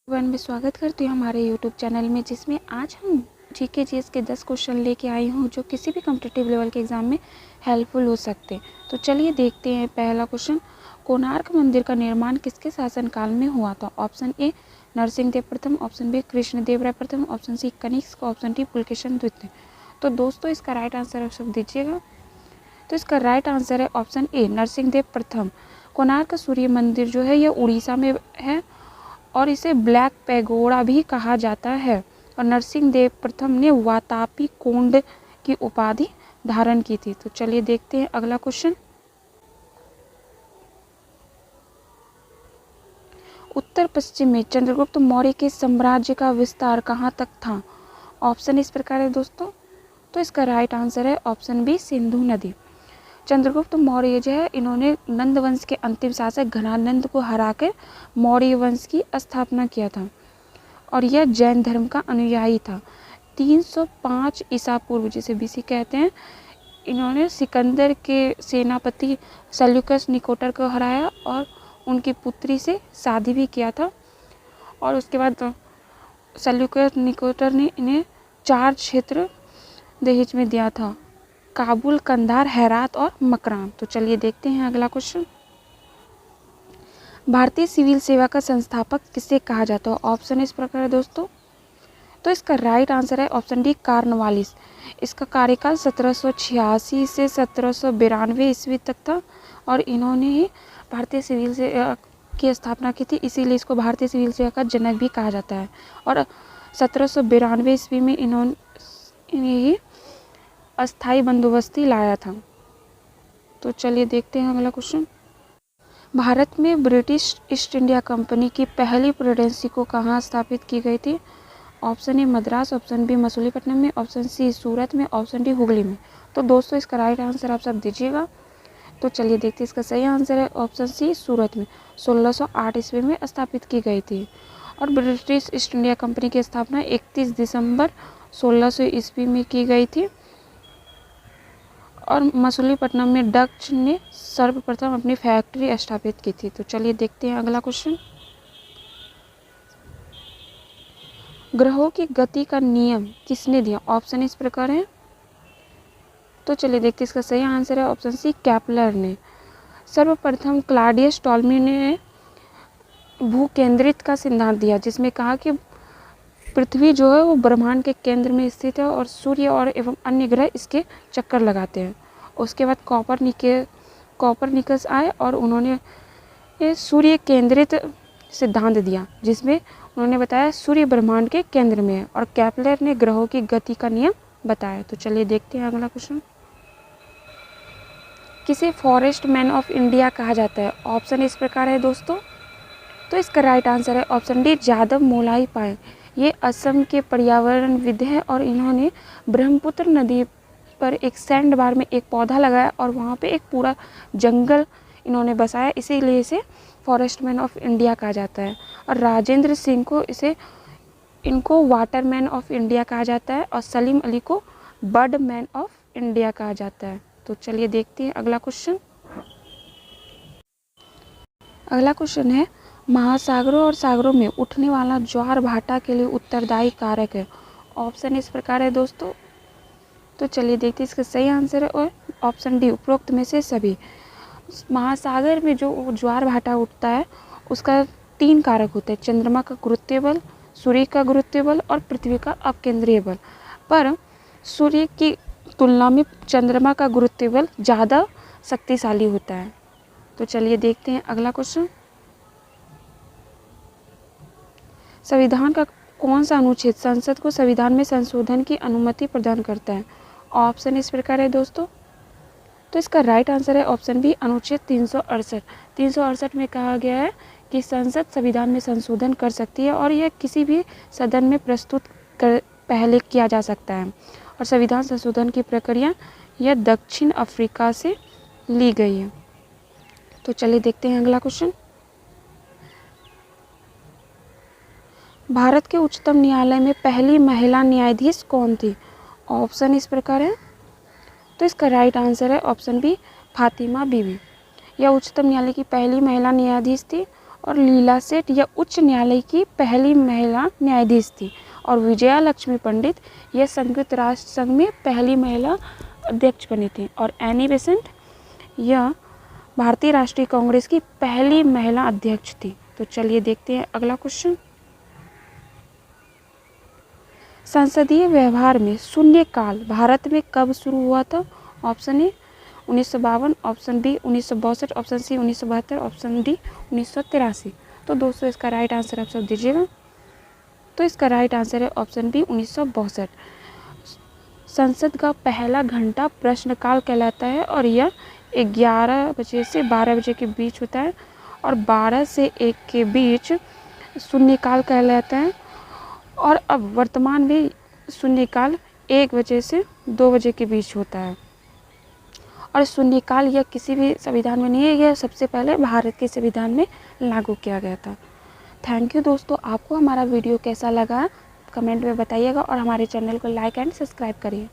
One में स्वागत करती हूँ हमारे यूट्यूब चैनल में, जिसमें आज हम जीके जीएस के 10 क्वेश्चन लेके आई हूँ जो किसी भी कॉम्पिटिटिव लेवल के एग्जाम में हेल्पफुल हो सकते हैं। तो चलिए देखते हैं। पहला क्वेश्चन, कोणार्क मंदिर का निर्माण किसके शासनकाल में हुआ था? ऑप्शन ए नरसिंह देव प्रथम, ऑप्शन बी कृष्णदेव राय प्रथम, option C Kanishka, option D Pulakeshin द्वितीय। तो दोस्तों इसका राइट आंसर आप सब दीजिएगा। तो इसका राइट आंसर है ऑप्शन ए नरसिंह देव प्रथम। कोणार्क सूर्य मंदिर जो है यह उड़ीसा में है और इसे ब्लैक पैगोडा भी कहा जाता है। और नरसिंह देव प्रथम ने वातापी कोंड की उपाधि धारण की थी। तो चलिए देखते हैं अगला क्वेश्चन। उत्तर पश्चिम में चंद्रगुप्त मौर्य के साम्राज्य का विस्तार कहाँ तक था? ऑप्शन इस प्रकार है दोस्तों। तो इसका राइट आंसर है ऑप्शन बी सिंधु नदी। चंद्रगुप्त मौर्य जो है इन्होंने नंद वंश के अंतिम शासक घनानंद को हराकर मौर्य वंश की स्थापना किया था और यह जैन धर्म का अनुयायी था। 305 ईसा पूर्व जिसे बीसी कहते हैं, इन्होंने सिकंदर के सेनापति सेल्यूकस निकोटर को हराया और उनकी पुत्री से शादी भी किया था। और उसके बाद सेल्यूकस निकोटर ने इन्हें 4 क्षेत्र दहेज में दिया था, काबुल, कंधार, हेरात और मकरान। तो चलिए देखते हैं अगला क्वेश्चन। भारतीय सिविल सेवा का संस्थापक किसे कहा जाता है? ऑप्शन इस प्रकार है दोस्तों। तो इसका राइट आंसर है ऑप्शन डी कॉर्नवालिस। इसका कार्यकाल 1786 से 1792 ईस्वी तक था और इन्होंने ही भारतीय सिविल सेवा की स्थापना की थी, इसीलिए इसको भारतीय सिविल सेवा का जनक भी कहा जाता है। और 1792 ईस्वी में इन्होंने ही अस्थाई बंदोबस्ती लाया था। तो चलिए देखते हैं अगला क्वेश्चन। भारत में ब्रिटिश ईस्ट इंडिया कंपनी की पहली प्रेसिडेंसी को कहाँ स्थापित की गई थी? Option A Madras, option B Masulipatnam में, ऑप्शन सी सूरत में, ऑप्शन डी हुगली में। तो दोस्तों इसका राइट आंसर आप सब दीजिएगा। तो चलिए देखते हैं। इसका सही आंसर है ऑप्शन सी सूरत में 1608 ईस्वी में स्थापित की गई थी। और ब्रिटिश ईस्ट इंडिया कंपनी की स्थापना 31 दिसंबर 1600 ईस्वी में की गई थी और मसूलीपट्टनम में डच ने सर्वप्रथम अपनी फैक्ट्री स्थापित की थी। तो चलिए देखते हैं अगला क्वेश्चन। ग्रहों की गति का नियम किसने दिया? ऑप्शन इस प्रकार है। तो चलिए देखते हैं। इसका सही आंसर है ऑप्शन सी केपलर ने। सर्वप्रथम क्लॉडियस टॉलमी ने भूकेंद्रित का सिद्धांत दिया, जिसमें कहा कि पृथ्वी जो है वो ब्रह्मांड के केंद्र में स्थित है और सूर्य और एवं अन्य ग्रह इसके चक्कर लगाते हैं। उसके बाद कॉपरनिकस आए और उन्होंने सूर्य केंद्रित सिद्धांत दिया, जिसमें उन्होंने बताया सूर्य ब्रह्मांड के केंद्र में है। और केपलर ने ग्रहों की गति का नियम बताया। तो चलिए देखते हैं अगला क्वेश्चन। किसे फॉरेस्ट मैन ऑफ इंडिया कहा जाता है? ऑप्शन इस प्रकार है दोस्तों। तो इसका राइट आंसर है ऑप्शन डी यादव मोलाई पाए। ये असम के पर्यावरणविद हैं और इन्होंने ब्रह्मपुत्र नदी पर एक सैंड बार में एक पौधा लगाया और वहाँ पे एक पूरा जंगल इन्होंने बसाया, इसीलिए इसे फॉरेस्ट मैन ऑफ इंडिया कहा जाता है। और राजेंद्र सिंह को इनको वाटरमैन ऑफ इंडिया कहा जाता है और सलीम अली को बर्ड मैन ऑफ इंडिया कहा जाता है। तो चलिए देखते हैं अगला क्वेश्चन। अगला क्वेश्चन है, महासागरों और सागरों में उठने वाला ज्वार भाटा के लिए उत्तरदायी कारक है। ऑप्शन इस प्रकार है दोस्तों। तो चलिए देखते हैं। इसका सही आंसर है और ऑप्शन डी उपरोक्त में से सभी। महासागर में जो ज्वार भाटा उठता है उसका 3 कारक होते हैं, चंद्रमा का गुरुत्वीय बल, सूर्य का गुरुत्वीय बल और पृथ्वी का अपकेंद्रीय बल। पर सूर्य की तुलना में चंद्रमा का गुरुत्वीय बल ज़्यादा शक्तिशाली होता है। तो चलिए देखते हैं अगला क्वेश्चन। संविधान का कौन सा अनुच्छेद संसद को संविधान में संशोधन की अनुमति प्रदान करता है? ऑप्शन इस प्रकार है दोस्तों। तो इसका राइट आंसर है ऑप्शन बी अनुच्छेद 368। 368 में कहा गया है कि संसद संविधान में संशोधन कर सकती है और यह किसी भी सदन में प्रस्तुत कर पहले किया जा सकता है। और संविधान संशोधन की प्रक्रिया यह दक्षिण अफ्रीका से ली गई है। तो चलिए देखते हैं अगला क्वेश्चन। भारत के उच्चतम न्यायालय में पहली महिला न्यायाधीश कौन थी? ऑप्शन इस प्रकार है। तो इसका राइट आंसर है ऑप्शन बी फातिमा बीवी। यह उच्चतम न्यायालय की पहली महिला न्यायाधीश थी और लीला सेठ यह उच्च न्यायालय की पहली महिला न्यायाधीश थी। और विजया लक्ष्मी पंडित यह संयुक्त राष्ट्र संघ में पहली महिला अध्यक्ष बनी थी। और एनी बेसेंट यह भारतीय राष्ट्रीय कांग्रेस की पहली महिला अध्यक्ष थी। तो चलिए देखते हैं अगला क्वेश्चन। संसदीय व्यवहार में शून्यकाल भारत में कब शुरू हुआ था? Option A 1952, option B 1962, option C 1972, option D 1983। तो दोस्तों इसका राइट आंसर आप सब दीजिएगा। तो इसका राइट आंसर है ऑप्शन बी 1962। संसद का पहला घंटा प्रश्नकाल कहलाता है और यह 11 बजे से 12 बजे के बीच होता है और 12 से 1 के बीच शून्यकाल कहलाता है। और अब वर्तमान में शून्यकाल 1 बजे से 2 बजे के बीच होता है। और शून्यकाल यह किसी भी संविधान में नहीं है, यह सबसे पहले भारत के संविधान में लागू किया गया था। थैंक यू दोस्तों, आपको हमारा वीडियो कैसा लगा कमेंट में बताइएगा और हमारे चैनल को लाइक एंड सब्सक्राइब करिए।